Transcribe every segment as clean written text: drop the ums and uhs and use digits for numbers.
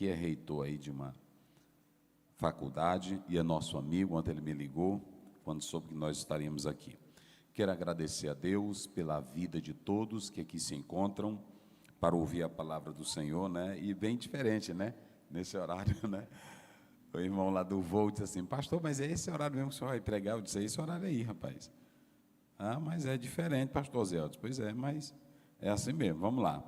que é reitor aí de uma faculdade e é nosso amigo. Ontem ele me ligou quando soube que nós estaríamos aqui. Quero agradecer a Deus pela vida de todos que aqui se encontram para ouvir a palavra do Senhor, né? E bem diferente, né? Nesse horário, né? O irmão lá do voo disse assim: pastor, mas é esse horário mesmo que o senhor vai pregar? Eu disse: é esse horário aí, rapaz. Ah, mas é diferente, pastor Zé. Eu disse: pois é, mas é assim mesmo. Vamos lá.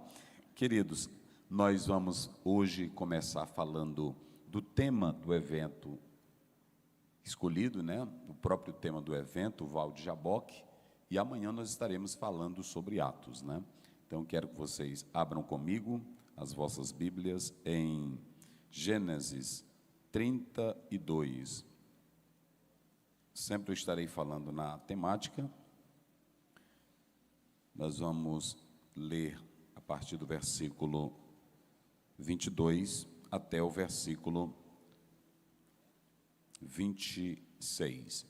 Queridos, nós vamos hoje começar falando do tema do evento escolhido, né? O próprio tema do evento, o Val de Jaboque, e amanhã nós estaremos falando sobre Atos, né? Então quero que vocês abram comigo as vossas Bíblias em Gênesis 32. Sempre eu estarei falando na temática. Nós vamos ler a partir do versículo 22 até o versículo 26.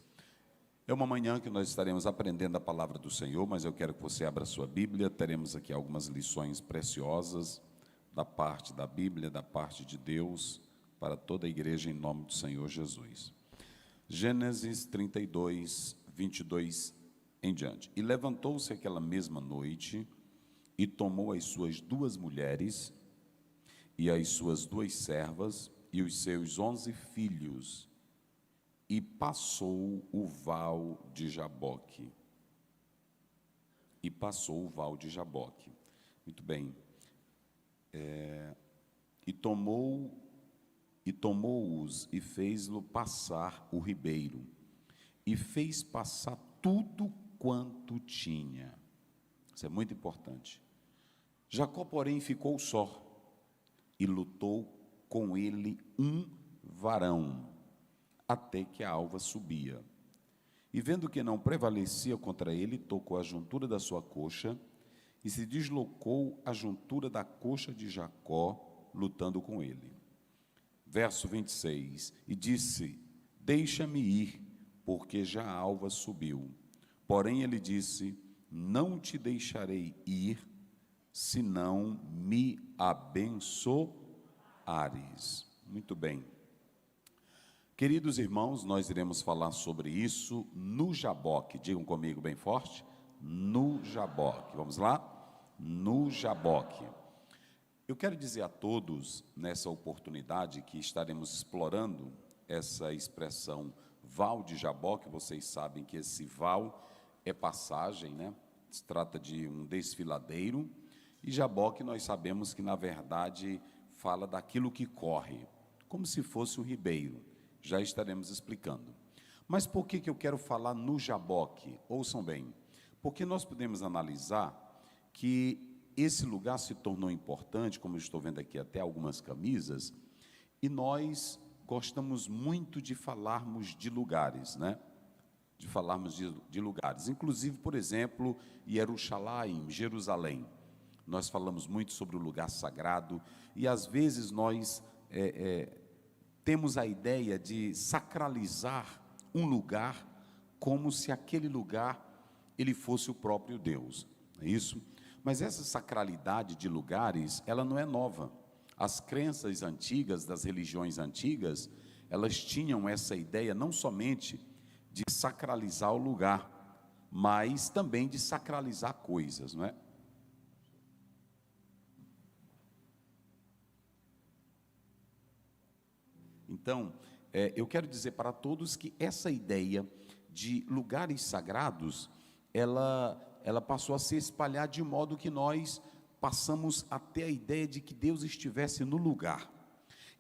É uma manhã que nós estaremos aprendendo a palavra do Senhor, mas eu quero que você abra a sua Bíblia. Teremos aqui algumas lições preciosas da parte da Bíblia, da parte de Deus, para toda a igreja, em nome do Senhor Jesus. Gênesis 32, 22 em diante. E levantou-se aquela mesma noite e tomou as suas 2 mulheres e as suas 2 servas e os seus 11 filhos e passou o val de Jaboque. E passou o val de Jaboque. Muito bem. E tomou-os e fez-lo passar o ribeiro, e fez passar tudo quanto tinha. Isso é muito importante. Jacó, porém, ficou só, e lutou com ele um varão, até que a alva subia. E vendo que não prevalecia contra ele, tocou a juntura da sua coxa, e se deslocou a juntura da coxa de Jacó, lutando com ele. Verso 26, e disse: deixa-me ir, porque já a alva subiu. Porém ele disse: não te deixarei ir, senão me abençoares. Muito bem. Queridos irmãos, nós iremos falar sobre isso no Jaboque. Digam comigo bem forte: no Jaboque. Vamos lá? No Jaboque. Eu quero dizer a todos, nessa oportunidade, que estaremos explorando essa expressão val de Jaboque. Vocês sabem que esse val é passagem, né? Se trata de um desfiladeiro. E Jaboque nós sabemos que, na verdade, fala daquilo que corre, como se fosse um ribeiro. Já estaremos explicando. Mas por que eu quero falar no Jaboque? Ouçam bem. Porque nós podemos analisar que esse lugar se tornou importante, como eu estou vendo aqui até algumas camisas, e nós gostamos muito de falarmos de lugares, né? De falarmos de lugares. Inclusive, por exemplo, Jerusalém, Jerusalém. Nós falamos muito sobre o lugar sagrado, e às vezes nós temos a ideia de sacralizar um lugar como se aquele lugar ele fosse o próprio Deus, é isso? Mas essa sacralidade de lugares, ela não é nova. As crenças antigas, das religiões antigas, elas tinham essa ideia não somente de sacralizar o lugar, mas também de sacralizar coisas, não é? Então, eu quero dizer para todos que essa ideia de lugares sagrados, ela passou a se espalhar de modo que nós passamos a ter a ideia de que Deus estivesse no lugar.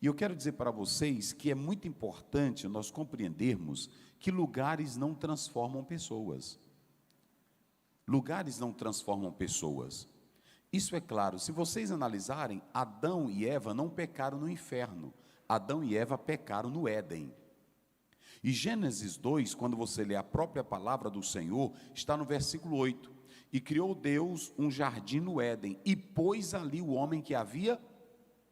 E eu quero dizer para vocês que é muito importante nós compreendermos que lugares não transformam pessoas. Lugares não transformam pessoas. Isso é claro, se vocês analisarem, Adão e Eva não pecaram no inferno. Adão e Eva pecaram no Éden. E Gênesis 2, quando você lê a própria palavra do Senhor, está no versículo 8. E criou Deus um jardim no Éden, e pôs ali o homem que havia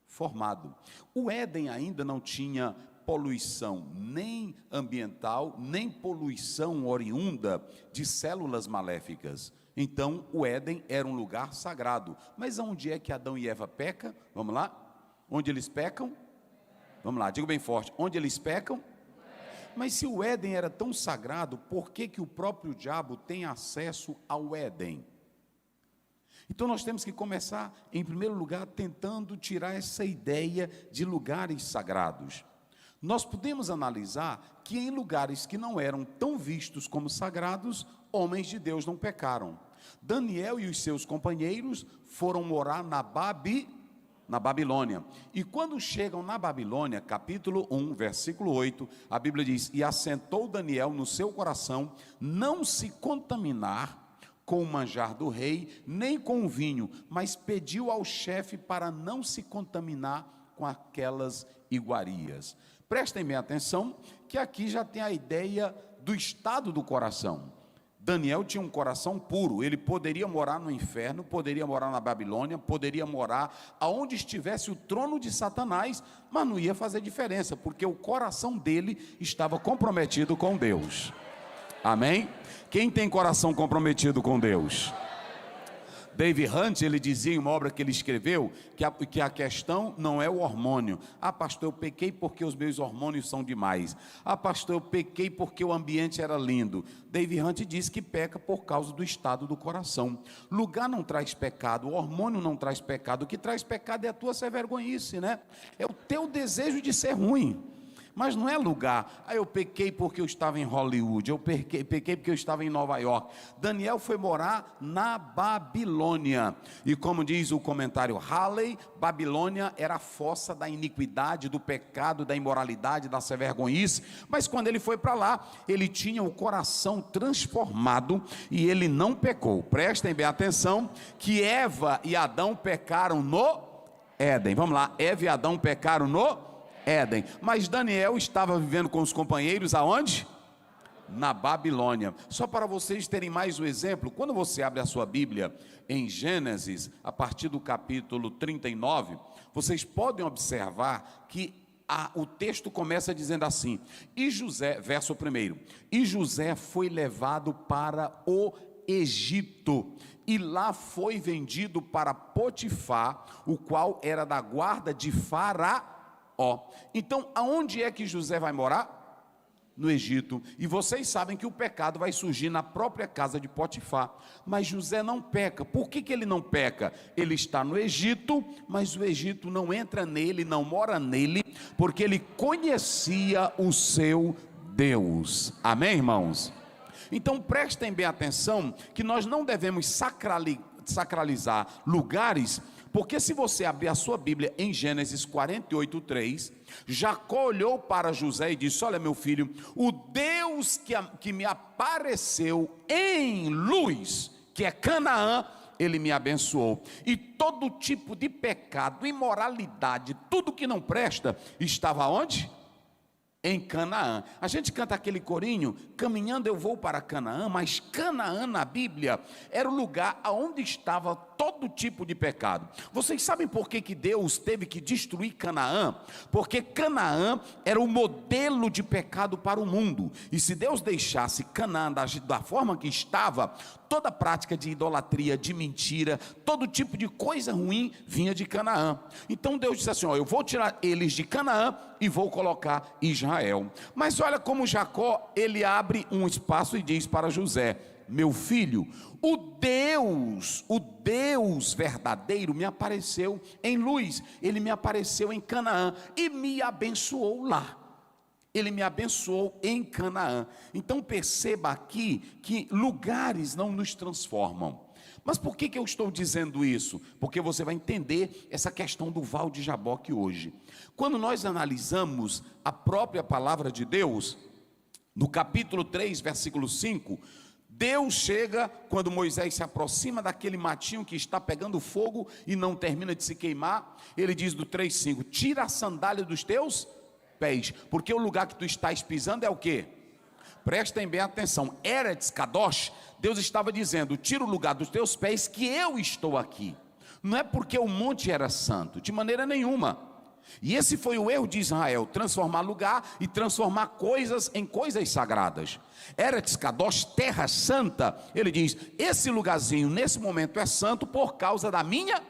formado. O Éden ainda não tinha poluição nem ambiental, nem poluição oriunda de células maléficas. Então, o Éden era um lugar sagrado. Mas onde é que Adão e Eva pecam? Vamos lá? Onde eles pecam? Vamos lá, digo bem forte, onde eles pecam? Mas se o Éden era tão sagrado, por que que o próprio diabo tem acesso ao Éden? Então nós temos que começar, em primeiro lugar, tentando tirar essa ideia de lugares sagrados. Nós podemos analisar que em lugares que não eram tão vistos como sagrados, homens de Deus não pecaram. Daniel e os seus companheiros foram morar na Babilônia. E quando chegam na Babilônia, capítulo 1, versículo 8, a Bíblia diz: e assentou Daniel no seu coração não se contaminar com o manjar do rei, nem com o vinho, mas pediu ao chefe para não se contaminar com aquelas iguarias. Prestem bem atenção, que aqui já tem a ideia do estado do coração. Daniel tinha um coração puro, ele poderia morar no inferno, poderia morar na Babilônia, poderia morar aonde estivesse o trono de Satanás, mas não ia fazer diferença, porque o coração dele estava comprometido com Deus. Amém? Quem tem coração comprometido com Deus? David Hunt, ele dizia em uma obra que ele escreveu, que a questão não é o hormônio. Ah, pastor, eu pequei porque os meus hormônios são demais. Ah, pastor, eu pequei porque o ambiente era lindo. David Hunt diz que peca por causa do estado do coração. Lugar não traz pecado, o hormônio não traz pecado. O que traz pecado é a tua ser vergonhice, né? É o teu desejo de ser ruim. Mas não é lugar. Eu pequei porque eu estava em Hollywood, eu pequei porque eu estava em Nova York. Daniel foi morar na Babilônia, e como diz o comentário Halley, Babilônia era a fossa da iniquidade, do pecado, da imoralidade, da vergonhice. Mas quando ele foi para lá, ele tinha o coração transformado, e ele não pecou. Prestem bem atenção, que Eva e Adão pecaram no Éden. Vamos lá, Eva e Adão pecaram no Éden, mas Daniel estava vivendo com os companheiros aonde? Na Babilônia. Só para vocês terem mais um exemplo, quando você abre a sua Bíblia em Gênesis, a partir do capítulo 39, vocês podem observar que o texto começa dizendo assim: e José, verso 1, e José foi levado para o Egito, e lá foi vendido para Potifar, o qual era da guarda de Faraó. Então, aonde é que José vai morar? No Egito. E vocês sabem que o pecado vai surgir na própria casa de Potifar. Mas José não peca. Por que que ele não peca? Ele está no Egito, mas o Egito não entra nele, não mora nele, porque ele conhecia o seu Deus. Amém, irmãos? Então prestem bem atenção, que nós não devemos sacralizar lugares, porque se você abrir a sua Bíblia em Gênesis 48:3, Jacó olhou para José e disse: olha, meu filho, o Deus que me apareceu em luz, que é Canaã, ele me abençoou, e todo tipo de pecado, imoralidade, tudo que não presta, estava onde? Em Canaã. A gente canta aquele corinho, caminhando eu vou para Canaã, mas Canaã na Bíblia era o lugar onde estava todo tipo de pecado. Vocês sabem por que Deus teve que destruir Canaã? Porque Canaã era o modelo de pecado para o mundo, e se Deus deixasse Canaã da forma que estava, toda prática de idolatria, de mentira, todo tipo de coisa ruim vinha de Canaã. Então Deus disse assim: eu vou tirar eles de Canaã e vou colocar Israel. Mas olha como Jacó, ele abre um espaço e diz para José: meu filho, o Deus verdadeiro me apareceu em luz, ele me apareceu em Canaã e me abençoou lá. Ele me abençoou em Canaã. Então perceba aqui que lugares não nos transformam. Mas por que eu estou dizendo isso? Porque você vai entender essa questão do Val de Jaboque hoje. Quando nós analisamos a própria palavra de Deus, no capítulo 3, versículo 5, Deus chega, quando Moisés se aproxima daquele matinho que está pegando fogo e não termina de se queimar, ele diz do 3:5, tira a sandália dos teus pés, porque o lugar que tu estás pisando é o quê? Prestem bem atenção, Eretz Kadosh, Deus estava dizendo: tira o lugar dos teus pés, que eu estou aqui. Não é porque o monte era santo, de maneira nenhuma. E esse foi o erro de Israel, transformar lugar e transformar coisas em coisas sagradas. Eretz Kadosh, terra santa, ele diz: esse lugarzinho nesse momento é santo por causa da minha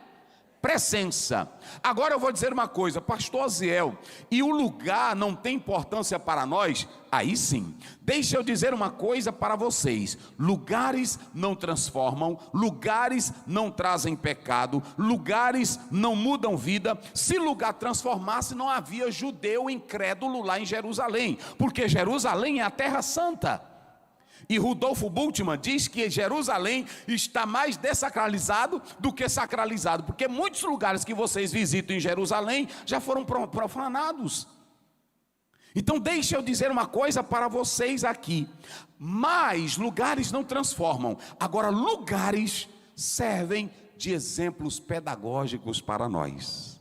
presença. Agora eu vou dizer uma coisa, pastor Aziel, e o lugar não tem importância para nós? Aí sim, deixa eu dizer uma coisa para vocês: lugares não transformam, lugares não trazem pecado, lugares não mudam vida. Se lugar transformasse, não havia judeu incrédulo lá em Jerusalém, porque Jerusalém é a terra santa. E Rudolfo Bultmann diz que Jerusalém está mais dessacralizado do que sacralizado, porque muitos lugares que vocês visitam em Jerusalém já foram profanados. Então deixa eu dizer uma coisa para vocês aqui: mas lugares não transformam, agora lugares servem de exemplos pedagógicos para nós.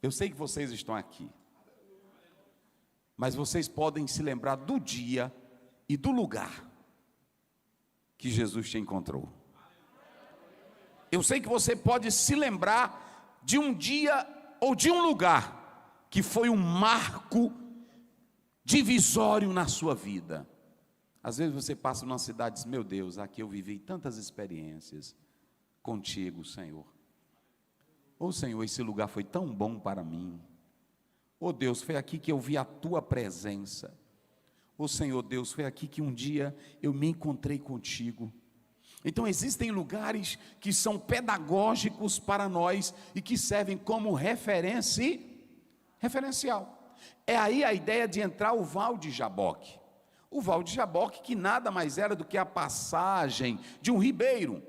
Eu sei que vocês estão aqui, mas vocês podem se lembrar do dia e do lugar que Jesus te encontrou. Eu sei que você pode se lembrar de um dia ou de um lugar que foi um marco divisório na sua vida. Às vezes você passa numa cidade e diz: meu Deus, aqui eu vivi tantas experiências contigo, Senhor. Oh Senhor, esse lugar foi tão bom para mim. Oh Deus, foi aqui que eu vi a tua presença. Oh Senhor Deus, foi aqui que um dia eu me encontrei contigo. Então existem lugares que são pedagógicos para nós e que servem como referencial. É aí a ideia de entrar o Val de Jaboque. O Val de Jaboque, que nada mais era do que a passagem de um ribeiro.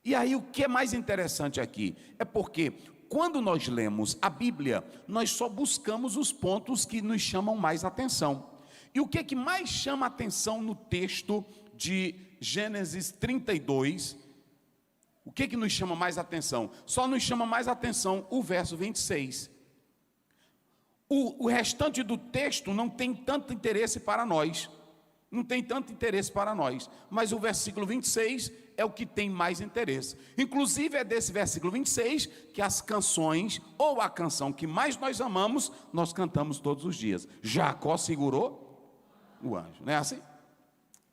E aí o que é mais interessante aqui é porque quando nós lemos a Bíblia, nós só buscamos os pontos que nos chamam mais atenção. E o que mais chama atenção no texto de Gênesis 32? O que nos chama mais atenção? Só nos chama mais atenção o verso 26. O restante do texto não tem tanto interesse para nós. Não tem tanto interesse para nós. Mas o versículo 26 é o que tem mais interesse. Inclusive é desse versículo 26 que as canções, ou a canção que mais nós amamos, nós cantamos todos os dias. Jacó segurou o anjo, não é assim?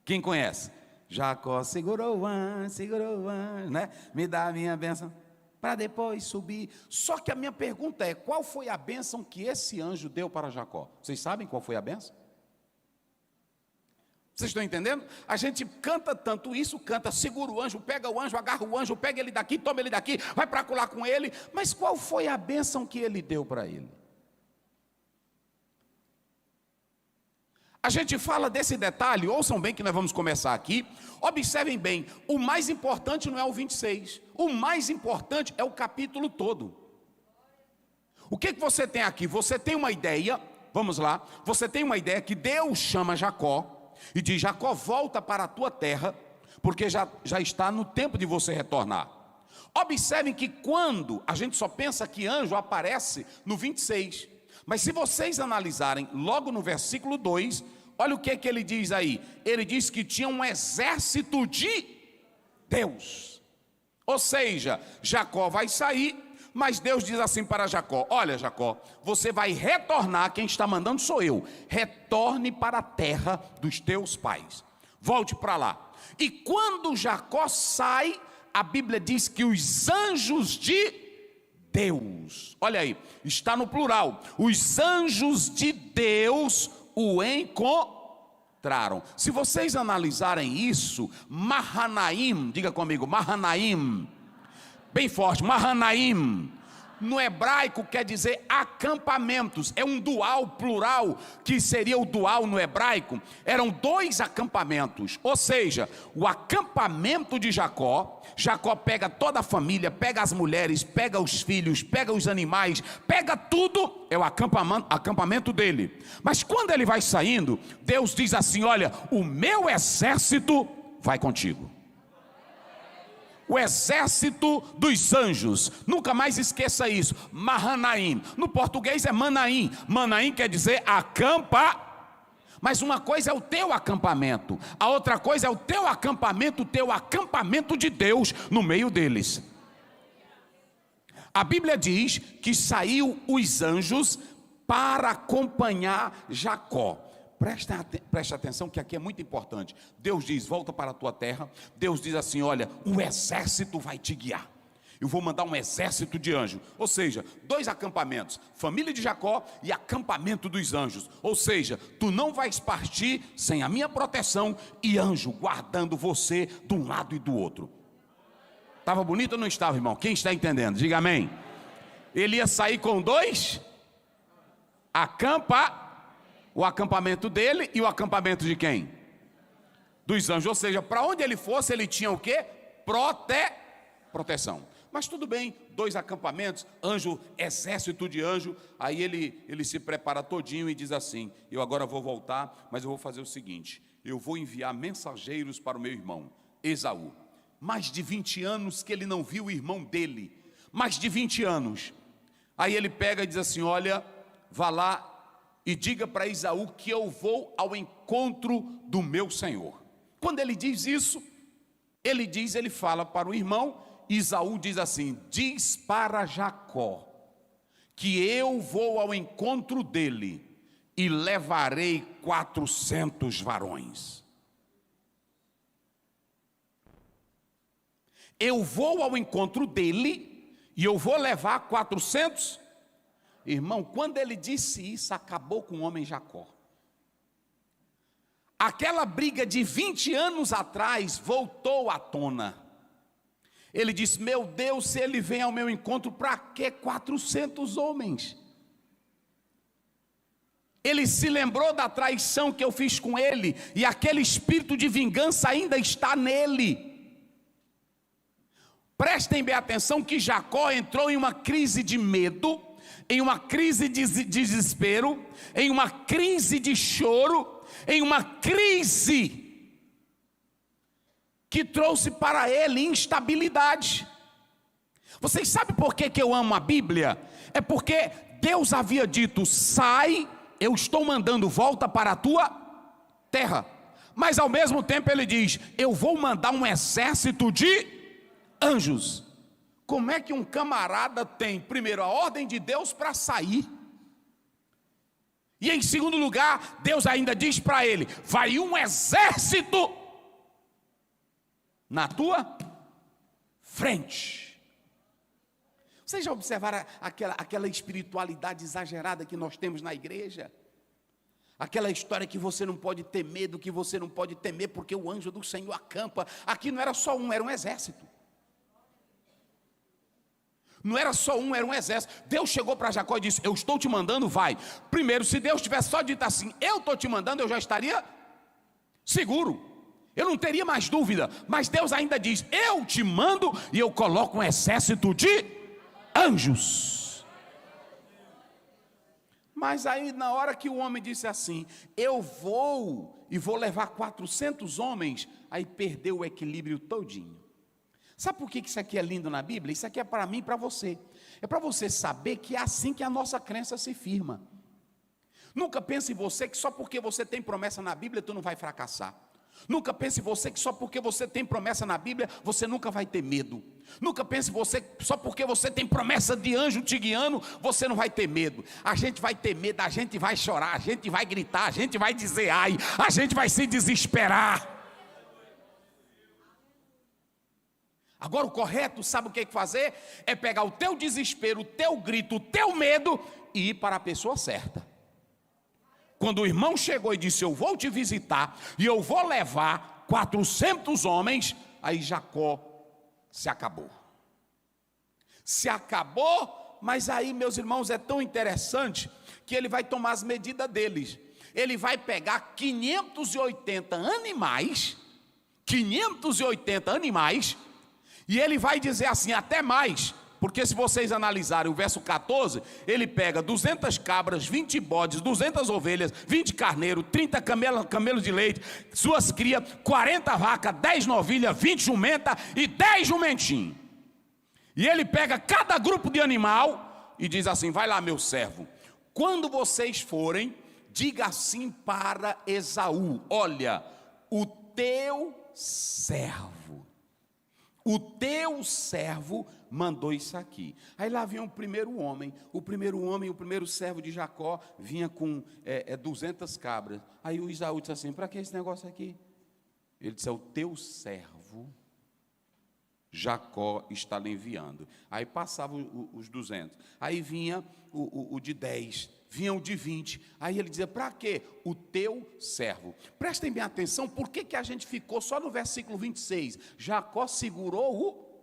Quem conhece? Jacó segurou o anjo, né? Me dá a minha bênção para depois subir. Só que a minha pergunta é: qual foi a bênção que esse anjo deu para Jacó? Vocês sabem qual foi a bênção? Vocês estão entendendo? A gente canta tanto isso, canta, segura o anjo, pega o anjo, agarra o anjo, pega ele daqui, toma ele daqui, vai para colar com ele. Mas qual foi a bênção que ele deu para ele? A gente fala desse detalhe, ouçam bem que nós vamos começar aqui. Observem bem, o mais importante não é o 26, o mais importante é o capítulo todo. O que você tem aqui? Você tem uma ideia, vamos lá, você tem uma ideia que Deus chama Jacó e diz: Jacó, volta para a tua terra, porque já está no tempo de você retornar. Observem que quando a gente só pensa que anjo aparece no 26, mas se vocês analisarem logo no versículo 2, olha o que ele diz aí. Ele diz que tinha um exército de Deus. Ou seja, Jacó vai sair, mas Deus diz assim para Jacó: olha Jacó, você vai retornar, quem está mandando sou eu. Retorne para a terra dos teus pais. Volte para lá. E quando Jacó sai, a Bíblia diz que os anjos de Deus, olha aí, está no plural, os anjos de Deus o encontraram. Se vocês analisarem isso, Mahanaim, diga comigo, Mahanaim, bem forte, Mahanaim, no hebraico quer dizer acampamentos, é um dual plural, que seria o dual no hebraico, eram dois acampamentos, ou seja, o acampamento de Jacó pega toda a família, pega as mulheres, pega os filhos, pega os animais, pega tudo, é o acampamento dele. Mas quando ele vai saindo, Deus diz assim: olha, o meu exército vai contigo. O exército dos anjos, nunca mais esqueça isso, Mahanaim, no português é Manaim, Manaim quer dizer acampa, mas uma coisa é o teu acampamento, a outra coisa é o teu acampamento de Deus no meio deles. A Bíblia diz que saiu os anjos para acompanhar Jacó. Preste atenção que aqui é muito importante. Deus diz: volta para a tua terra. Deus diz assim: olha, o exército vai te guiar. eu vou mandar um exército de anjos. Ou seja, 2 acampamentos, família de Jacó e acampamento dos anjos. Ou seja, tu não vais partir sem a minha proteção e anjo guardando você de um lado e do outro. Estava bonito ou não estava, irmão? Quem está entendendo? Diga amém. Ele ia sair com 2 o acampamento dele e o acampamento de quem? Dos anjos. Ou seja, para onde ele fosse, ele tinha o quê? Proteção. Mas tudo bem, 2 acampamentos, anjo, exército de anjo. Aí ele se prepara todinho e diz assim: eu agora vou voltar, mas eu vou fazer o seguinte: eu vou enviar mensageiros para o meu irmão Esaú. Mais de 20 anos que ele não viu o irmão dele, mais de 20 anos. Aí ele pega e diz assim: olha, vá lá e diga para Esaú que eu vou ao encontro do meu senhor. Quando ele diz isso, ele fala para o irmão. Esaú diz assim: diz para Jacó que eu vou ao encontro dele e levarei 400 varões. Eu vou ao encontro dele e eu vou levar 400. Irmão, quando ele disse isso, acabou com o homem Jacó. Aquela briga de 20 anos atrás voltou à tona. Ele disse: meu Deus, se ele vem ao meu encontro, para que 400 homens? Ele se lembrou da traição que eu fiz com ele, e aquele espírito de vingança ainda está nele. Prestem bem atenção que Jacó entrou em uma crise de medo, em uma crise de desespero, em uma crise de choro, em uma crise que trouxe para ele instabilidade. Vocês sabem por que eu amo a Bíblia? É porque Deus havia dito: sai, eu estou mandando volta para a tua terra. Mas ao mesmo tempo ele diz: eu vou mandar um exército de anjos. Como é que um camarada tem, primeiro, a ordem de Deus para sair? E em segundo lugar, Deus ainda diz para ele: vai um exército na tua frente. Vocês já observaram aquela espiritualidade exagerada que nós temos na igreja? Aquela história que você não pode ter medo, que você não pode temer porque o anjo do Senhor acampa. Aqui não era só um, era um exército. Não era só um, era um exército. Deus chegou para Jacó e disse: eu estou te mandando, vai. Primeiro, se Deus tivesse só dito assim: eu estou te mandando, eu já estaria seguro. Eu não teria mais dúvida. Mas Deus ainda diz: eu te mando e eu coloco um exército de anjos. Mas aí na hora que o homem disse assim: eu vou e vou levar 400 homens, aí perdeu o equilíbrio todinho. Sabe por que isso aqui é lindo na Bíblia? Isso aqui é para mim e para você. É para você saber que é assim que a nossa crença se firma. Nunca pense em você que só porque você tem promessa na Bíblia tu não vai fracassar. Nunca pense em você que só porque você tem promessa na Bíblia você nunca vai ter medo. Nunca pense em você que só porque você tem promessa de anjo te guiando você não vai ter medo. A gente vai ter medo, a gente vai chorar, a gente vai gritar, a gente vai dizer ai, a gente vai se desesperar. Agora o correto, sabe o que fazer? É pegar o teu desespero, o teu grito, o teu medo e ir para a pessoa certa. Quando o irmão chegou e disse: eu vou te visitar e eu vou levar 400 homens, aí Jacó se acabou. Se acabou, mas aí, meus irmãos, é tão interessante que ele vai tomar as medidas deles. Ele vai pegar 580 animais, e ele vai dizer assim, até mais, porque se vocês analisarem o verso 14, ele pega 200 cabras, 20 bodes, 200 ovelhas, 20 carneiros, 30 camelos de leite, suas crias, 40 vacas, 10 novilhas, 20 jumentas e 10 jumentinhos. E ele pega cada grupo de animal e diz assim: vai lá, meu servo, quando vocês forem, diga assim para Esaú: olha, o teu servo mandou isso aqui. Aí lá vinha o primeiro servo de Jacó, vinha com 200 cabras. Aí o Esaú disse assim: para que esse negócio aqui? Ele disse: é o teu servo Jacó está lhe enviando. Aí passava os 200. Aí vinha o de 10. Vinha o de 20. Aí ele dizia, para quê? O teu servo. Prestem bem atenção, por que a gente ficou só no versículo 26? Jacó segurou o...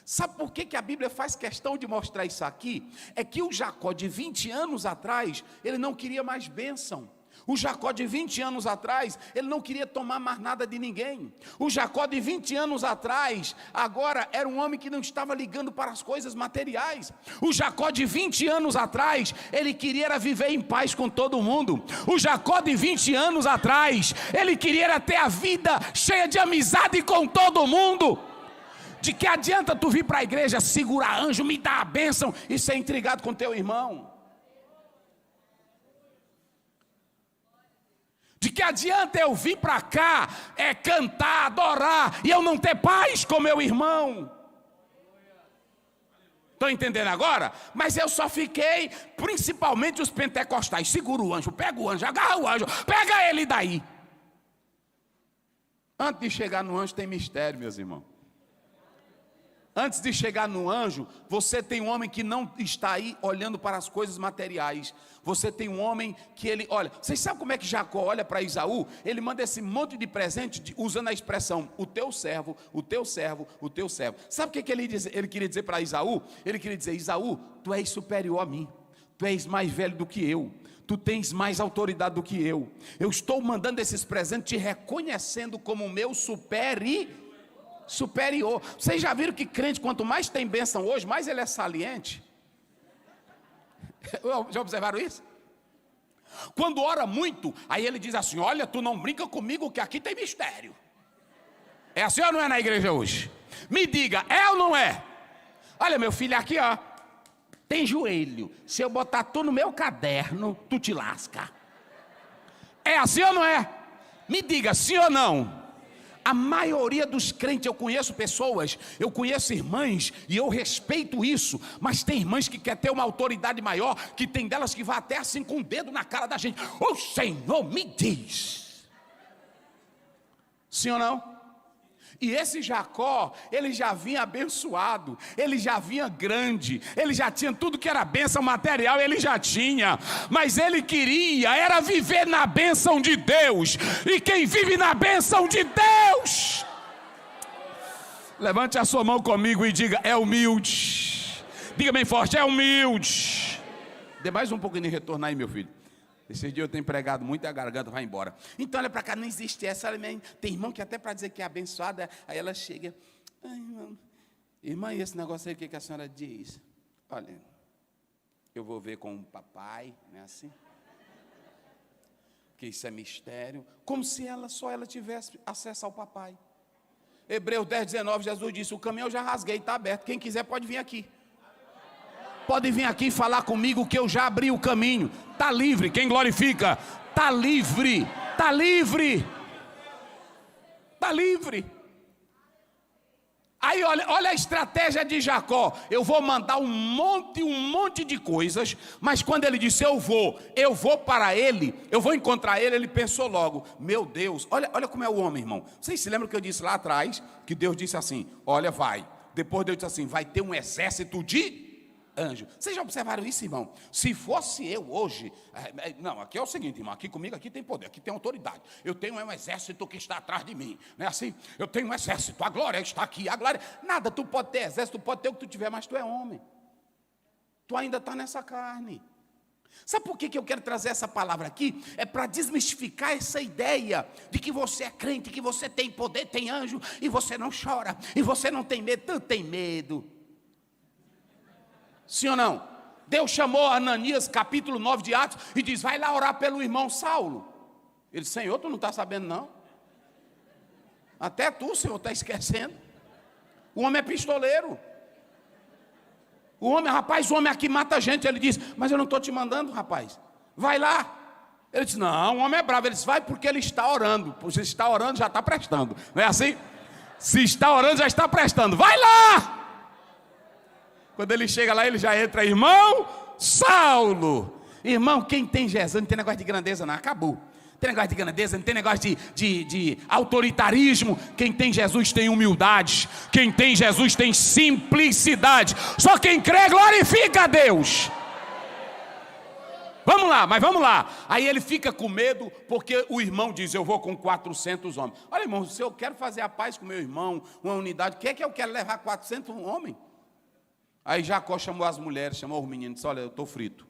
Sabe por que a Bíblia faz questão de mostrar isso aqui? É que o Jacó de 20 anos atrás, ele não queria mais bênção. O Jacó de 20 anos atrás, ele não queria tomar mais nada de ninguém. O Jacó de 20 anos atrás, agora era um homem que não estava ligando para as coisas materiais. O Jacó de 20 anos atrás, ele queria viver em paz com todo mundo. O Jacó de 20 anos atrás, ele queria ter a vida cheia de amizade com todo mundo. De que adianta tu vir para a igreja, segurar anjo, me dar a bênção e ser intrigado com teu irmão? De que adianta eu vir para cá, cantar, adorar, e eu não ter paz com meu irmão? Estão entendendo agora? Mas eu só fiquei, principalmente os pentecostais, segura o anjo, pega o anjo, agarra o anjo, pega ele daí. Antes de chegar no anjo tem mistério, meus irmãos. Antes de chegar no anjo, você tem um homem que não está aí olhando para as coisas materiais. Você tem um homem que ele olha. Vocês sabem como é que Jacó olha para Esaú? Ele manda esse monte de presente usando a expressão, o teu servo, o teu servo, o teu servo. Sabe o que ele queria dizer para Esaú? Ele queria dizer, Esaú, tu és superior a mim. Tu és mais velho do que eu. Tu tens mais autoridade do que eu. Eu estou mandando esses presentes te reconhecendo como meu superior. Vocês já viram que crente, quanto mais tem bênção hoje, mais ele é saliente? Já observaram isso? Quando ora muito, aí ele diz assim, olha, tu não brinca comigo que aqui tem mistério. É assim ou não é na igreja hoje? Me diga, é ou não é? Olha, meu filho, aqui ó, tem joelho. Se eu botar tu no meu caderno, tu te lasca. É assim ou não é? Me diga, sim ou não? A maioria dos crentes, eu conheço pessoas, eu conheço irmãs, e eu respeito isso, mas tem irmãs que querem ter uma autoridade maior, que tem delas que vai até assim com o dedo na cara da gente. O Senhor me diz. Sim ou não? E esse Jacó, ele já vinha abençoado, ele já vinha grande, ele já tinha tudo que era bênção material, ele já tinha, mas ele queria, era viver na bênção de Deus, e quem vive na bênção de Deus, levante a sua mão comigo e diga, é humilde, diga bem forte, é humilde. Dê mais um pouquinho de retorno aí, meu filho. Esse dia eu tenho pregado muito e a garganta vai embora. Então olha para cá, não existe essa. Tem irmão que até para dizer que é abençoada, aí ela chega. Ai, irmã, e esse negócio aí, o que a senhora diz? Olha, eu vou ver com o papai, não é assim? Porque isso é mistério. Como se só ela tivesse acesso ao papai. Hebreus 10:19, Jesus disse, o caminho eu já rasguei, está aberto. Quem quiser pode vir aqui. Pode vir aqui falar comigo que eu já abri o caminho. Está livre, quem glorifica? Está livre, está livre. Está livre. Aí olha a estratégia de Jacó. Eu vou mandar um monte de coisas, mas quando ele disse eu vou para ele, eu vou encontrar ele, ele pensou logo, meu Deus, olha como é o homem, irmão. Vocês se lembram que eu disse lá atrás, que Deus disse assim, olha vai. Depois Deus disse assim, vai ter um exército de anjo. Vocês já observaram isso, irmão? Se fosse eu hoje, não, aqui é o seguinte, irmão, aqui comigo, aqui tem poder, aqui tem autoridade, eu tenho um exército que está atrás de mim, não é assim? Eu tenho um exército, a glória está aqui, a glória, nada, tu pode ter exército, tu pode ter o que tu tiver, mas tu é homem, tu ainda está nessa carne. Sabe por que eu quero trazer essa palavra aqui? É para desmistificar essa ideia de que você é crente, que você tem poder, tem anjo, e você não chora, e você não tem medo, tu tem medo. Sim ou não? Deus chamou Ananias, capítulo 9 de Atos, e diz, vai lá orar pelo irmão Saulo. Ele disse, Senhor, tu não está sabendo não? Até tu, Senhor, está esquecendo. O homem é pistoleiro. O homem aqui mata gente. Ele diz, mas eu não estou te mandando, rapaz. Vai lá. Ele disse, não, o homem é bravo. Ele disse, vai porque ele está orando. Se está orando, já está prestando. Não é assim? Se está orando, já está prestando. Vai lá. Quando ele chega lá, ele já entra, irmão Saulo. Irmão, quem tem Jesus, não tem negócio de grandeza não, acabou. tem negócio de grandeza, não tem negócio de autoritarismo. Quem tem Jesus tem humildade. Quem tem Jesus tem simplicidade. Só quem crê glorifica a Deus. Vamos lá, mas vamos lá. Aí ele fica com medo porque o irmão diz: eu vou com 400 homens. Olha, irmão, se eu quero fazer a paz com meu irmão, uma unidade, o que é que eu quero levar 400 homens? Aí Jacó chamou as mulheres, chamou os meninos, disse: olha, eu estou frito.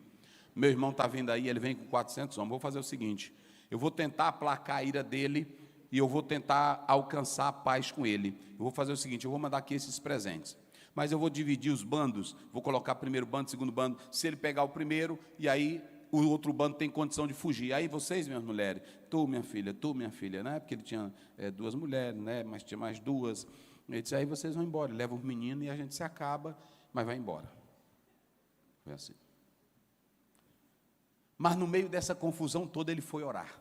Meu irmão está vindo aí, ele vem com 400 homens. Vou fazer o seguinte: eu vou tentar aplacar a ira dele e eu vou tentar alcançar a paz com ele. Eu vou fazer o seguinte: eu vou mandar aqui esses presentes. Mas eu vou dividir os bandos, vou colocar primeiro bando, segundo bando. Se ele pegar o primeiro, e aí o outro bando tem condição de fugir. Aí vocês, minhas mulheres, tu minha filha, né? Porque ele tinha 2 mulheres, né? Mas tinha mais 2. Ele disse: aí vocês vão embora, levam os meninos e a gente se acaba, mas vai embora. Foi assim. Mas no meio dessa confusão toda ele foi orar.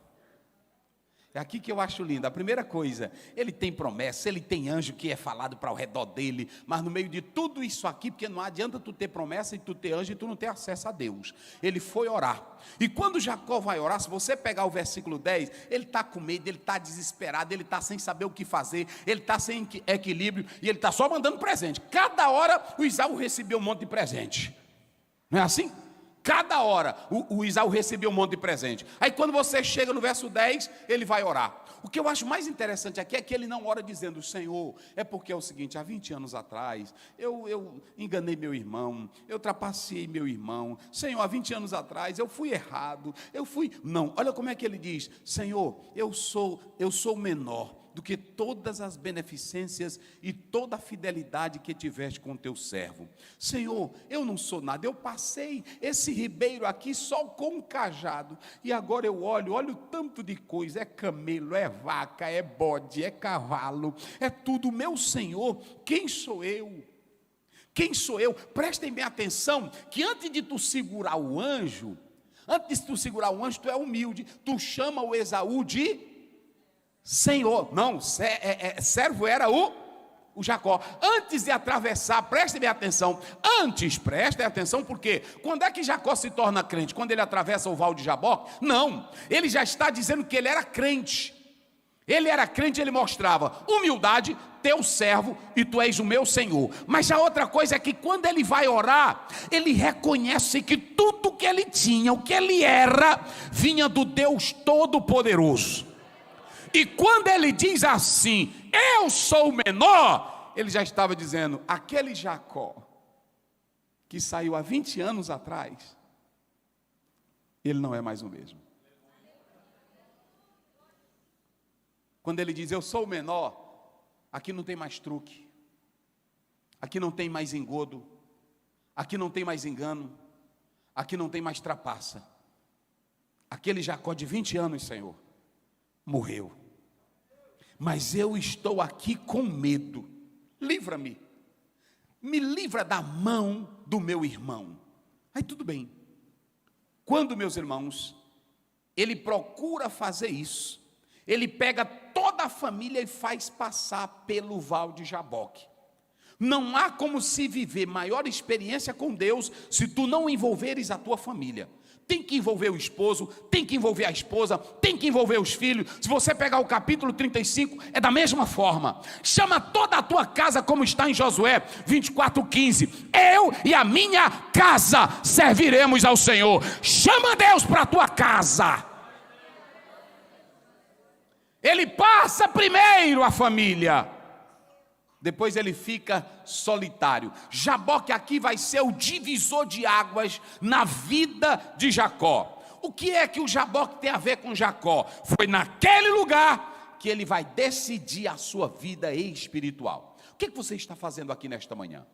É aqui que eu acho lindo. A primeira coisa, ele tem promessa, ele tem anjo que é falado para o redor dele, mas no meio de tudo isso aqui, porque não adianta tu ter promessa e tu ter anjo e tu não ter acesso a Deus. Ele foi orar. E quando Jacó vai orar, se você pegar o versículo 10, ele está com medo, ele está desesperado, ele está sem saber o que fazer, ele está sem equilíbrio e ele está só mandando presente. Cada hora o Isaú recebeu um monte de presente. Não é assim? Cada hora o Isaú recebeu um monte de presente. Aí quando você chega no verso 10, ele vai orar. O que eu acho mais interessante aqui é que ele não ora dizendo: Senhor, é porque é o seguinte, há 20 anos atrás, eu enganei meu irmão, eu trapaceei meu irmão. Senhor, há 20 anos atrás, eu fui errado, Não, olha como é que ele diz: Senhor, eu sou menor do que todas as beneficências e toda a fidelidade que tiveste com o teu servo. Senhor, eu não sou nada, eu passei esse ribeiro aqui só com um cajado, e agora eu olho o tanto de coisa, é camelo, é vaca, é bode, é cavalo, é tudo. Meu Senhor, quem sou eu? Quem sou eu? Prestem bem atenção, que antes de tu segurar o anjo, tu é humilde, tu chama o Esaú de Senhor. Não, servo era o Jacó. Antes de atravessar, prestem bem atenção, prestem atenção, porque quando é que Jacó se torna crente? Quando ele atravessa o val de Jaboque? Não, ele já está dizendo que ele era crente. Ele era crente, ele mostrava humildade, teu servo e tu és o meu Senhor. Mas a outra coisa é que quando ele vai orar, ele reconhece que tudo que ele tinha, o que ele era, vinha do Deus Todo-Poderoso. E quando ele diz assim: eu sou o menor, ele já estava dizendo: aquele Jacó que saiu há 20 anos atrás, ele não é mais o mesmo. Quando ele diz: eu sou o menor, aqui não tem mais truque, aqui não tem mais engodo, aqui não tem mais engano, aqui não tem mais trapaça. Aquele Jacó de 20 anos, Senhor, morreu, mas eu estou aqui com medo. Livra-me, me livra da mão do meu irmão. Aí tudo bem. Quando, meus irmãos, ele procura fazer isso, ele pega toda a família e faz passar pelo val de Jaboque. Não há como se viver maior experiência com Deus se tu não envolveres a tua família. Tem que envolver o esposo, tem que envolver a esposa, tem que envolver os filhos. Se você pegar o capítulo 35, é da mesma forma. Chama toda a tua casa, como está em Josué 24:15. Eu e a minha casa serviremos ao Senhor. Chama Deus para a tua casa. Ele passa primeiro a família, depois ele fica solitário. Jaboque aqui vai ser o divisor de águas na vida de Jacó. O que é que o Jaboque tem a ver com Jacó? Foi naquele lugar que ele vai decidir a sua vida espiritual. O que você está fazendo aqui nesta manhã?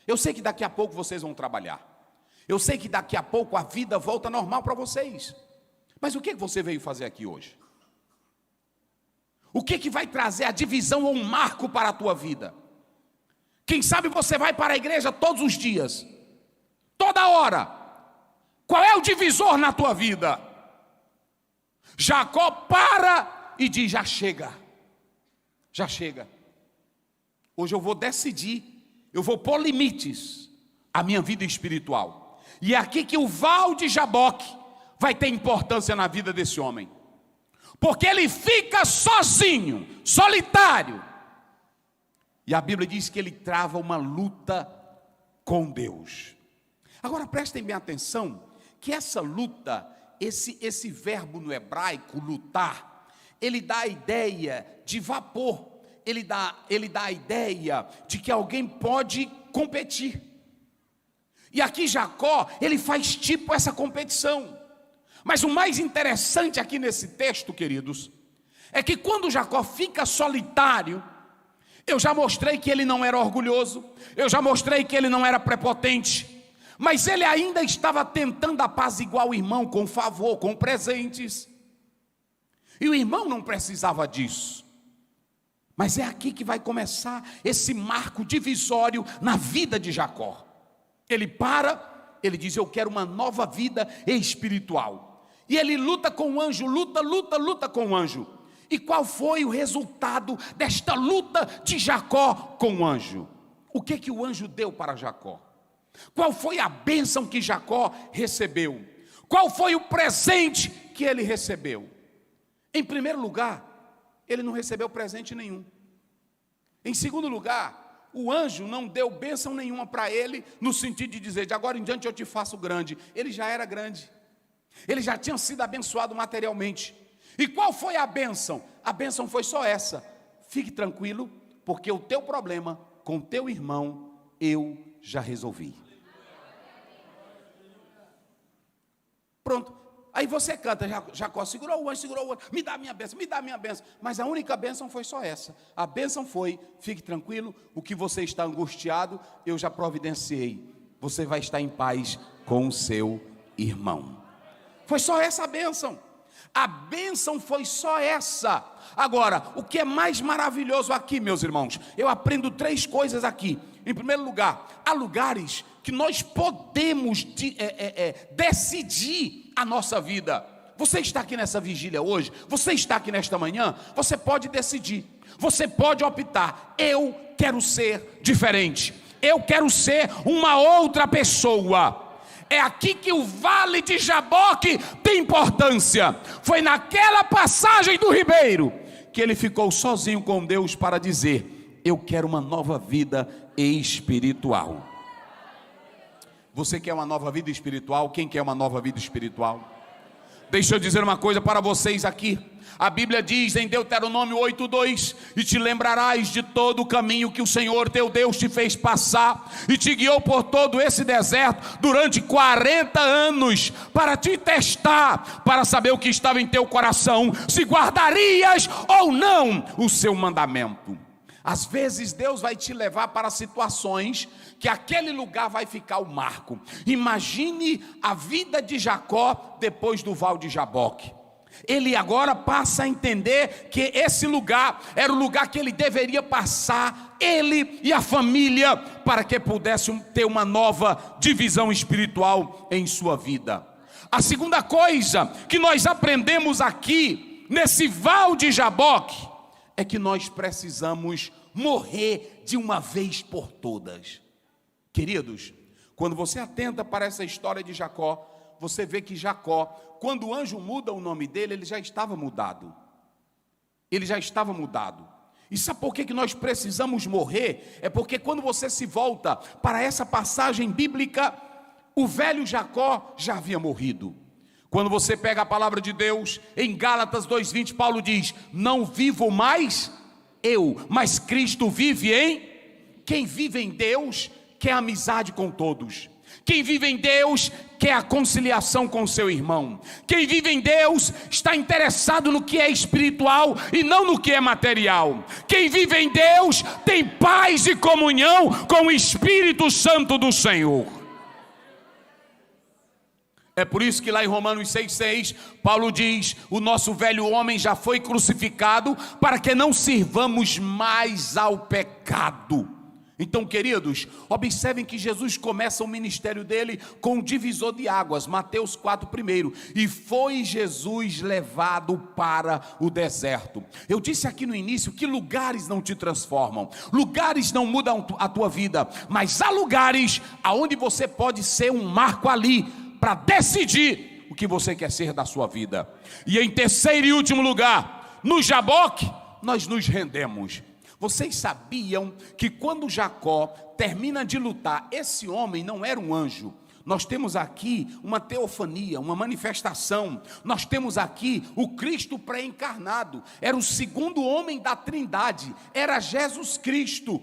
Eu sei que daqui a pouco vocês vão trabalhar. Eu sei que daqui a pouco a vida volta normal para vocês. Mas o que você veio fazer aqui hoje? O que vai trazer a divisão ou um marco para a tua vida? Quem sabe você vai para a igreja todos os dias, toda hora. Qual é o divisor na tua vida? Jacó para e diz: já chega. Já chega. Hoje eu vou decidir, eu vou pôr limites à minha vida espiritual. E é aqui que o val de Jaboque vai ter importância na vida desse homem. porque ele fica sozinho, solitário. E a Bíblia diz que ele trava uma luta com Deus. Agora prestem bem atenção, que essa luta, esse verbo no hebraico, lutar, ele dá a ideia de vapor, ele dá a ideia de que alguém pode competir. E aqui Jacó, ele faz tipo essa competição. Mas o mais interessante aqui nesse texto, queridos, é que quando Jacó fica solitário, eu já mostrei que ele não era orgulhoso, eu já mostrei que ele não era prepotente, mas ele ainda estava tentando apaziguar o irmão com favor, com presentes. E o irmão não precisava disso. Mas é aqui que vai começar esse marco divisório na vida de Jacó. Ele para, ele diz: eu quero uma nova vida espiritual. E ele luta com o anjo, luta com o anjo. E qual foi o resultado desta luta de Jacó com o anjo? O que o anjo deu para Jacó? Qual foi a bênção que Jacó recebeu? Qual foi o presente que ele recebeu? Em primeiro lugar, ele não recebeu presente nenhum. Em segundo lugar, o anjo não deu bênção nenhuma para ele, no sentido de dizer: de agora em diante eu te faço grande. Ele já era grande, ele já tinha sido abençoado materialmente. E qual foi a bênção? A bênção foi só essa: fique tranquilo, porque o teu problema com o teu irmão eu já resolvi. Pronto. Aí você canta: Jacó segurou o anjo, me dá a minha bênção, me dá a minha bênção. Mas a única bênção foi só essa. A bênção foi: fique tranquilo, o que você está angustiado, eu já providenciei. Você vai estar em paz com o seu irmão. Foi só essa a bênção. A bênção foi só essa. Agora, o que é mais maravilhoso aqui, meus irmãos, eu aprendo 3 coisas aqui. Em primeiro lugar, há lugares que nós podemos decidir a nossa vida. Você está aqui nessa vigília hoje, você está aqui nesta manhã, você pode decidir, você pode optar: eu quero ser diferente, eu quero ser uma outra pessoa. É aqui que o vale de Jaboque tem importância. Foi naquela passagem do ribeiro que ele ficou sozinho com Deus para dizer: eu quero uma nova vida espiritual. Você quer uma nova vida espiritual? Quem quer uma nova vida espiritual? Deixa eu dizer uma coisa para vocês aqui. A Bíblia diz em Deuteronômio 8:2: e te lembrarás de todo o caminho que o Senhor teu Deus te fez passar, e te guiou por todo esse deserto durante 40 anos, para te testar, para saber o que estava em teu coração, se guardarias ou não o seu mandamento. Às vezes Deus vai te levar para situações que aquele lugar vai ficar o marco. Imagine a vida de Jacó depois do Val de Jaboque. Ele agora passa a entender que esse lugar era o lugar que ele deveria passar, ele e a família, para que pudesse ter uma nova divisão espiritual em sua vida. A segunda coisa que nós aprendemos aqui, nesse Val de Jaboque, é que nós precisamos morrer de uma vez por todas. Queridos, quando você atenta para essa história de Jacó, você vê que Jacó, quando o anjo muda o nome dele, ele já estava mudado. Ele já estava mudado. E sabe por que nós precisamos morrer? É porque quando você se volta para essa passagem bíblica, o velho Jacó já havia morrido. Quando você pega a palavra de Deus, em Gálatas 2:20, Paulo diz: não vivo mais eu, mas Cristo vive em... Quem vive em Deus quer amizade com todos. Quem vive em Deus quer a conciliação com seu irmão. Quem vive em Deus está interessado no que é espiritual e não no que é material. Quem vive em Deus tem paz e comunhão com o Espírito Santo do Senhor. É por isso que lá em Romanos 6,6, Paulo diz: o nosso velho homem já foi crucificado para que não sirvamos mais ao pecado. Então, queridos, observem que Jesus começa o ministério dele com um divisor de águas, Mateus 4:1, e foi Jesus levado para o deserto. Eu disse aqui no início que lugares não te transformam, lugares não mudam a tua vida, mas há lugares aonde você pode ser um marco ali, para decidir o o que você quer ser da sua vida. E em terceiro e último lugar, no Jaboque, nós nos rendemos. Vocês sabiam que quando Jacó termina de lutar, esse homem não era um anjo. Nós temos aqui uma teofania, uma manifestação. Nós temos aqui o Cristo pré-encarnado. Era o segundo homem da Trindade, era Jesus Cristo.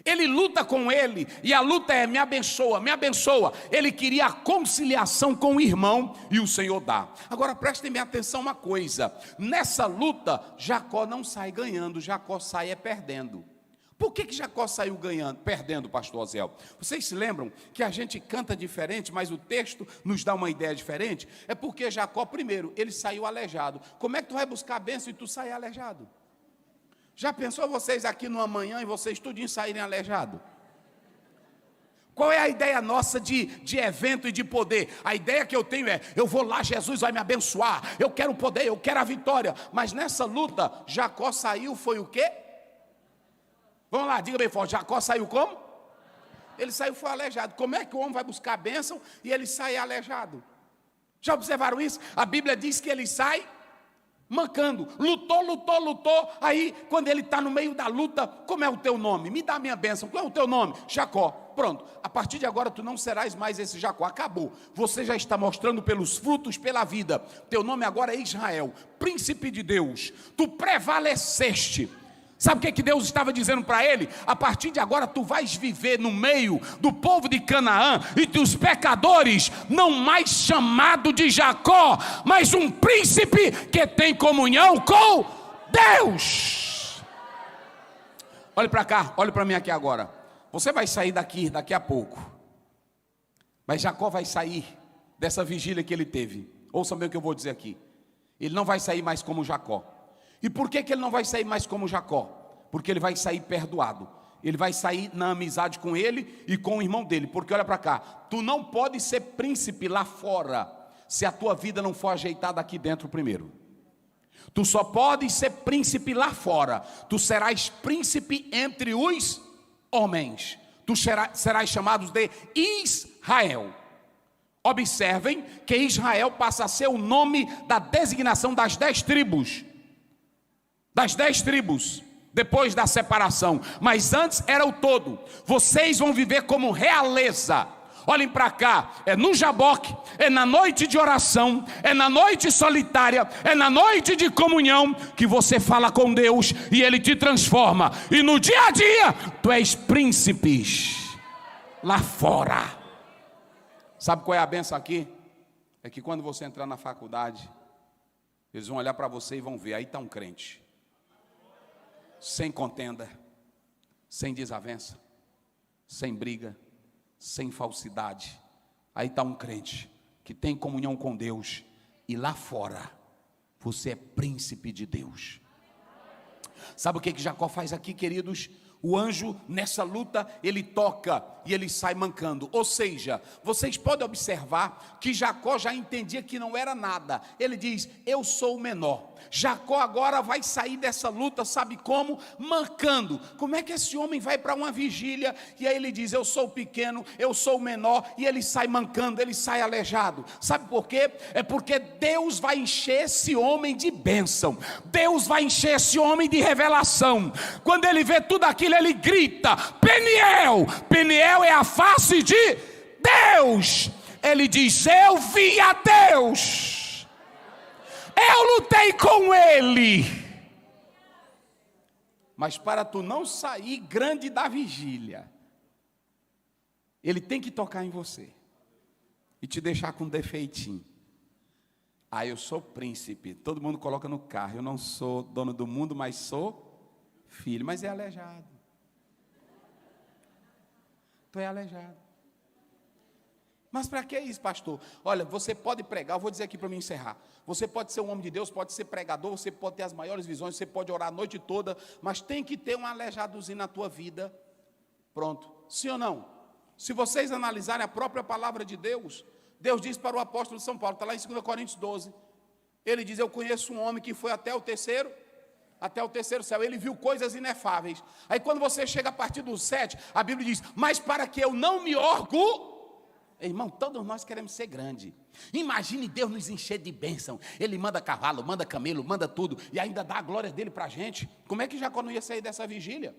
Ele luta com ele, e a luta é: me abençoa, me abençoa. Ele queria a conciliação com o irmão, e o Senhor dá. Agora prestem bem atenção uma coisa: nessa luta, Jacó não sai ganhando, Jacó sai perdendo. Por que Jacó saiu perdendo, pastor Oziel? Vocês se lembram que a gente canta diferente, mas o texto nos dá uma ideia diferente? É porque Jacó, primeiro, ele saiu aleijado. Como é que tu vai buscar a bênção e tu sai aleijado? Já pensou vocês aqui numa manhã e vocês tudinho saírem aleijados? Qual é a ideia nossa de evento e de poder? A ideia que eu tenho é: eu vou lá, Jesus vai me abençoar, eu quero o poder, eu quero a vitória. Mas nessa luta, Jacó saiu, foi o quê? Vamos lá, diga bem forte: Jacó saiu como? Ele saiu, foi aleijado. Como é que o homem vai buscar a bênção e ele sai aleijado? Já observaram isso? A Bíblia diz que ele sai mancando, lutou, aí quando ele está no meio da luta: como é o teu nome? Me dá a minha bênção. Qual é o teu nome? Jacó. Pronto, a partir de agora tu não serás mais esse Jacó, acabou. Você já está mostrando pelos frutos, pela vida. Teu nome agora é Israel, príncipe de Deus. Tu prevaleceste. Sabe o que Deus estava dizendo para ele? A partir de agora tu vais viver no meio do povo de Canaã, e dos pecadores, não mais chamado de Jacó, mas um príncipe que tem comunhão com Deus. Olhe para cá, olhe para mim aqui agora. Você vai sair daqui a pouco, mas Jacó vai sair dessa vigília que ele teve. Ouça bem o que eu vou dizer aqui: ele não vai sair mais como Jacó. E por que ele não vai sair mais como Jacó? Porque ele vai sair perdoado. Ele vai sair na amizade com ele e com o irmão dele. Porque olha para cá, tu não pode ser príncipe lá fora se a tua vida não for ajeitada aqui dentro primeiro. Tu só pode ser príncipe lá fora. Tu serás príncipe entre os homens. Tu serás chamado de Israel. Observem que Israel passa a ser o nome da designação das 10 tribos. Das 10 tribos, depois da separação. Mas antes era o todo. Vocês vão viver como realeza. Olhem para cá, é no Jaboque, é na noite de oração, é na noite solitária, é na noite de comunhão que você fala com Deus e Ele te transforma. E no dia a dia, tu és príncipes lá fora. Sabe qual é a benção aqui? É que quando você entrar na faculdade, eles vão olhar para você e vão ver: aí está um crente, sem contenda, sem desavença, sem briga, sem falsidade. Aí está um crente que tem comunhão com Deus, e lá fora você é príncipe de Deus. Sabe o que Jacó faz aqui, queridos? O anjo, nessa luta, ele toca e ele sai mancando. Ou seja, vocês podem observar que Jacó já entendia que não era nada. Ele diz: eu sou o menor. Jacó agora vai sair dessa luta, sabe como? Mancando. Como é que esse homem vai para uma vigília e aí ele diz: eu sou o pequeno, eu sou o menor, e ele sai mancando, ele sai aleijado? Sabe por quê? É porque Deus vai encher esse homem de bênção. Deus vai encher esse homem de revelação. Quando ele vê tudo aquilo, ele grita: Peniel! Peniel é a face de Deus. Ele diz: eu vi a Deus, eu lutei com Ele. Mas para tu não sair grande da vigília, Ele tem que tocar em você e te deixar com um defeitinho. Ah, eu sou príncipe, todo mundo coloca no carro. Eu não sou dono do mundo, mas sou filho. Mas é aleijado. Tu é aleijado. Mas para que isso, pastor? Olha, você pode pregar, eu vou dizer aqui para me encerrar. Você pode ser um homem de Deus, pode ser pregador, você pode ter as maiores visões, você pode orar a noite toda, mas tem que ter um aleijadozinho na tua vida. Pronto. Sim ou não? Se vocês analisarem a própria palavra de Deus, Deus diz para o apóstolo de São Paulo, está lá em 2 Coríntios 12. Ele diz: eu conheço um homem que foi até o terceiro céu, ele viu coisas inefáveis. Aí quando você chega a partir do 7, a Bíblia diz: mas para que eu não me orgulhe. Irmão, todos nós queremos ser grande. Imagine Deus nos encher de bênção. Ele manda cavalo, manda camelo, manda tudo, e ainda dá a glória dele para a gente. Como é que Jacó não ia sair dessa vigília?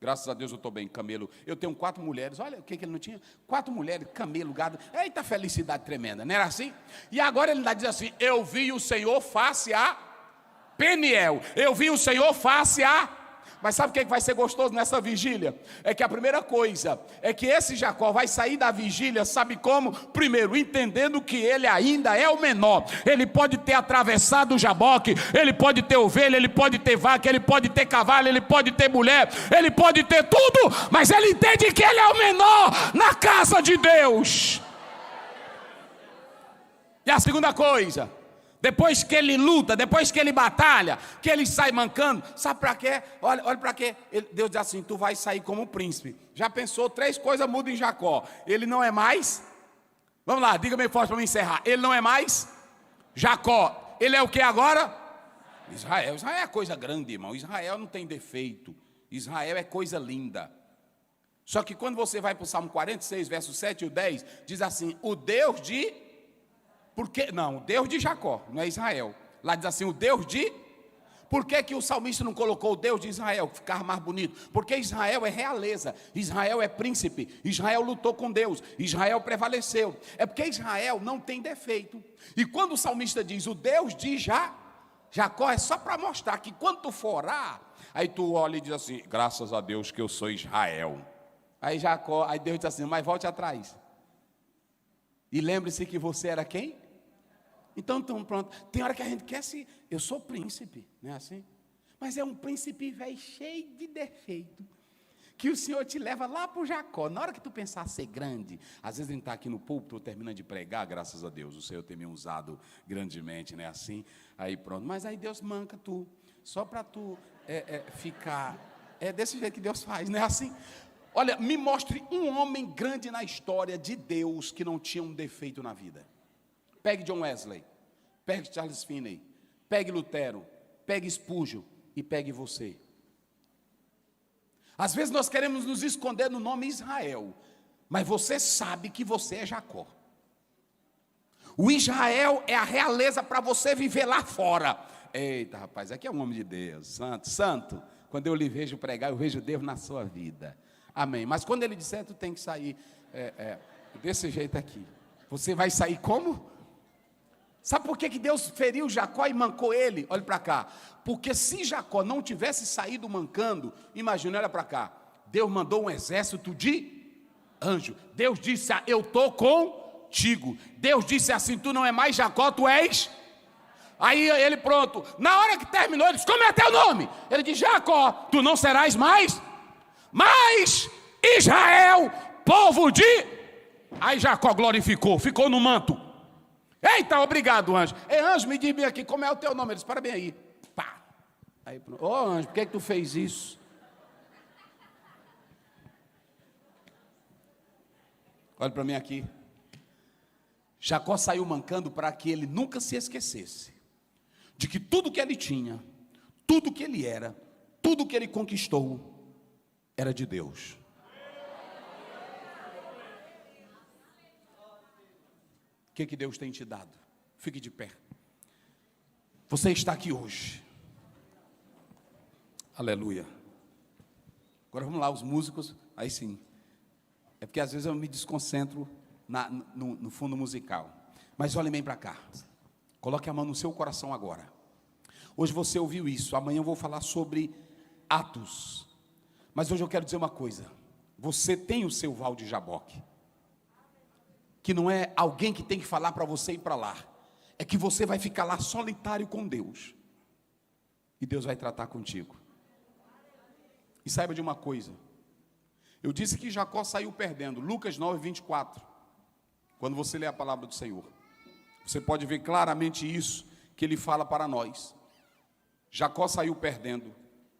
Graças a Deus eu estou bem, camelo. Eu tenho 4 mulheres, olha o que ele não tinha. 4 mulheres, camelo, gado. Eita felicidade tremenda, não era assim? E agora ele ainda diz assim: eu vi o Senhor face a Peniel. Eu vi o Senhor face a... Mas sabe o que vai ser gostoso nessa vigília? É que a primeira coisa é que esse Jacó vai sair da vigília, sabe como? Primeiro, entendendo que ele ainda é o menor. Ele pode ter atravessado o Jaboque, ele pode ter ovelha, ele pode ter vaca, ele pode ter cavalo, ele pode ter mulher, ele pode ter tudo, mas ele entende que ele é o menor na casa de Deus. E a segunda coisa, depois que ele luta, depois que ele batalha, que ele sai mancando, sabe para quê? Olha para quê? Deus diz assim: tu vai sair como príncipe. Já pensou? 3 coisas mudam em Jacó. Ele não é mais, vamos lá, diga bem forte para me encerrar. Ele não é mais Jacó. Ele é o que agora? Israel. Israel é coisa grande, irmão. Israel não tem defeito. Israel é coisa linda. Só que quando você vai para o Salmo 46, versos 7 e 10, diz assim: o Deus de... Porque, não, o Deus de Jacó, não é Israel. Lá diz assim, o Deus de... Por que o salmista não colocou o Deus de Israel, que ficava mais bonito? Porque Israel é realeza, Israel é príncipe, Israel lutou com Deus, Israel prevaleceu. É porque Israel não tem defeito. E quando o salmista diz o Deus de Jacó, é só para mostrar que quando tu for orar, aí tu olha e diz assim: graças a Deus que eu sou Israel. Aí Deus diz assim: mas volte atrás. E lembre-se que você era quem? Então pronto, tem hora que a gente quer se... Eu sou príncipe, não é assim? Mas é um príncipe velho, cheio de defeito, que o Senhor te leva lá para o Jacó. Na hora que tu pensar ser grande, às vezes a gente está aqui no púlpito, terminando de pregar, graças a Deus, o Senhor tem me usado grandemente, não é assim? Aí pronto, mas aí Deus manca tu, só para tu ficar... É desse jeito que Deus faz, não é assim? Olha, me mostre um homem grande na história de Deus que não tinha um defeito na vida. Pegue John Wesley, pegue Charles Finney, pegue Lutero, pegue Spurgeon e pegue você. Às vezes nós queremos nos esconder no nome Israel, mas você sabe que você é Jacó. O Israel é a realeza para você viver lá fora. Eita, rapaz, aqui é um homem de Deus, santo. Quando eu lhe vejo pregar, eu vejo Deus na sua vida. Amém. Mas quando ele disser, tu tem que sair desse jeito aqui. Você vai sair como? Sabe por que Deus feriu Jacó e mancou ele? Olha para cá. Porque se Jacó não tivesse saído mancando, imagina, olha para cá. Deus mandou um exército de anjo. Deus disse: eu estou contigo. Deus disse assim: tu não é mais Jacó, tu és... Aí ele pronto. Na hora que terminou, ele disse: como é teu nome? Ele disse: Jacó, tu não serás mais... Mas Israel, povo de... Aí Jacó glorificou, ficou no manto. Eita, obrigado, anjo. Anjo, me diz bem aqui, como é o teu nome? Ele disse: para bem aí. Pá. Aí, anjo, por que tu fez isso? Olha para mim aqui. Jacó saiu mancando para que ele nunca se esquecesse de que tudo que ele tinha, tudo que ele era, tudo que ele conquistou, era de Deus. O que Deus tem te dado? Fique de pé. Você está aqui hoje. Aleluia. Agora vamos lá, os músicos. Aí sim. É porque às vezes eu me desconcentro no fundo musical. Mas olhem bem para cá. Coloque a mão no seu coração agora. Hoje você ouviu isso. Amanhã eu vou falar sobre Atos. Mas hoje eu quero dizer uma coisa. Você tem o seu Val de Jaboque. Que não é alguém que tem que falar para você ir para lá. É que você vai ficar lá solitário com Deus. E Deus vai tratar contigo. E saiba de uma coisa. Eu disse que Jacó saiu perdendo. Lucas 9, 24. Quando você lê a palavra do Senhor. Você pode ver claramente isso que ele fala para nós. Jacó saiu perdendo.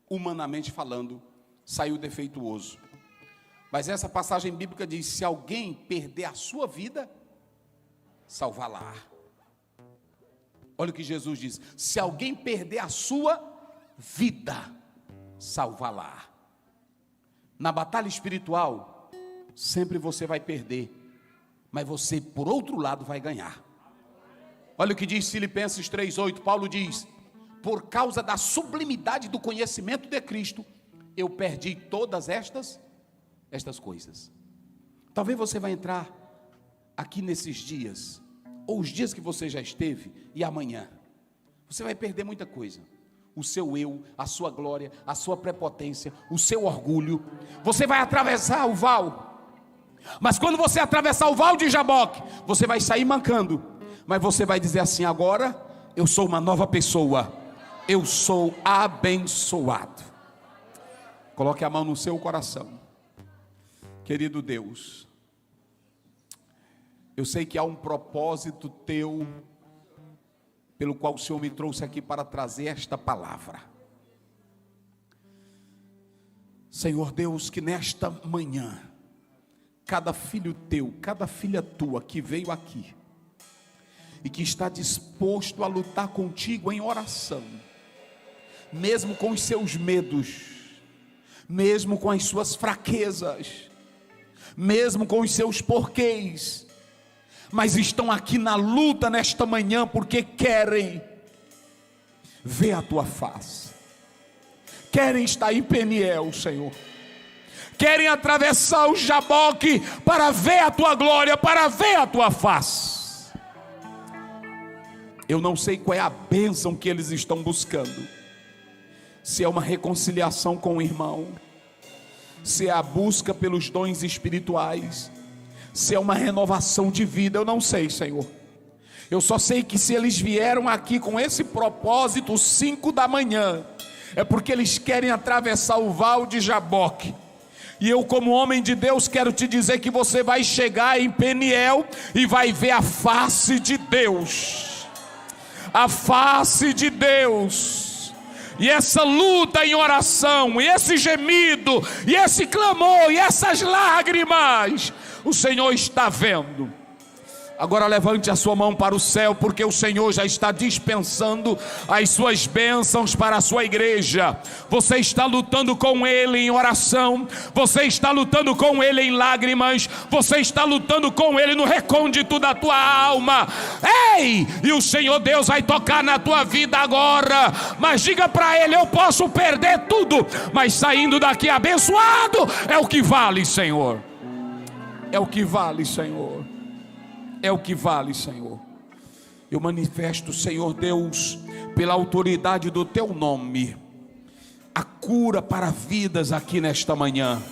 Humanamente falando. Saiu defeituoso. Mas essa passagem bíblica diz: se alguém perder a sua vida, salvá-la. Olha o que Jesus diz: se alguém perder a sua vida, salvá-la. Na batalha espiritual, sempre você vai perder, mas você, por outro lado, vai ganhar. Olha o que diz Filipenses 3:8. Paulo diz: por causa da sublimidade do conhecimento de Cristo, eu perdi todas estas coisas. Talvez você vai entrar aqui nesses dias, ou os dias que você já esteve, e amanhã você vai perder muita coisa. O seu eu, a sua glória, a sua prepotência, o seu orgulho. Você vai atravessar o val, mas quando você atravessar o val de Jaboque, você vai sair mancando, mas você vai dizer assim: agora eu sou uma nova pessoa, eu sou abençoado. Coloque a mão no seu coração. Querido Deus, eu sei que há um propósito teu, pelo qual o Senhor me trouxe aqui para trazer esta palavra. Senhor Deus, que nesta manhã, cada filho teu, cada filha tua que veio aqui, e que está disposto a lutar contigo em oração, mesmo com os seus medos, mesmo com as suas fraquezas, mesmo com os seus porquês, mas estão aqui na luta nesta manhã, porque querem ver a tua face, querem estar em Peniel, Senhor, querem atravessar o Jaboque para ver a tua glória, para ver a tua face. Eu não sei qual é a bênção que eles estão buscando, se é uma reconciliação com o irmão, se é a busca pelos dons espirituais, se é uma renovação de vida, eu não sei, Senhor. Eu só sei que se eles vieram aqui com esse propósito 5 da manhã, é porque eles querem atravessar o val de Jaboque. E eu, como homem de Deus, quero te dizer que você vai chegar em Peniel e vai ver a face de Deus, a face de Deus. E essa luta em oração, e esse gemido, e esse clamor, e essas lágrimas, o Senhor está vendo. Agora levante a sua mão para o céu, porque o Senhor já está dispensando as suas bênçãos para a sua igreja. Você está lutando com Ele em oração, você está lutando com Ele em lágrimas, você está lutando com Ele no recôndito da tua alma. Ei! E o Senhor Deus vai tocar na tua vida agora, mas diga para Ele: eu posso perder tudo, mas saindo daqui abençoado é o que vale, Senhor. É o que vale, Senhor. É o que vale, Senhor. Eu manifesto, Senhor Deus, pela autoridade do teu nome, a cura para vidas aqui nesta manhã,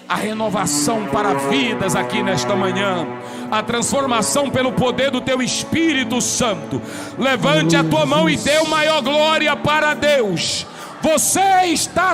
a renovação para vidas aqui nesta manhã, a transformação pelo poder do teu Espírito Santo. Levante a tua mão e dê o maior glória para Deus. Você está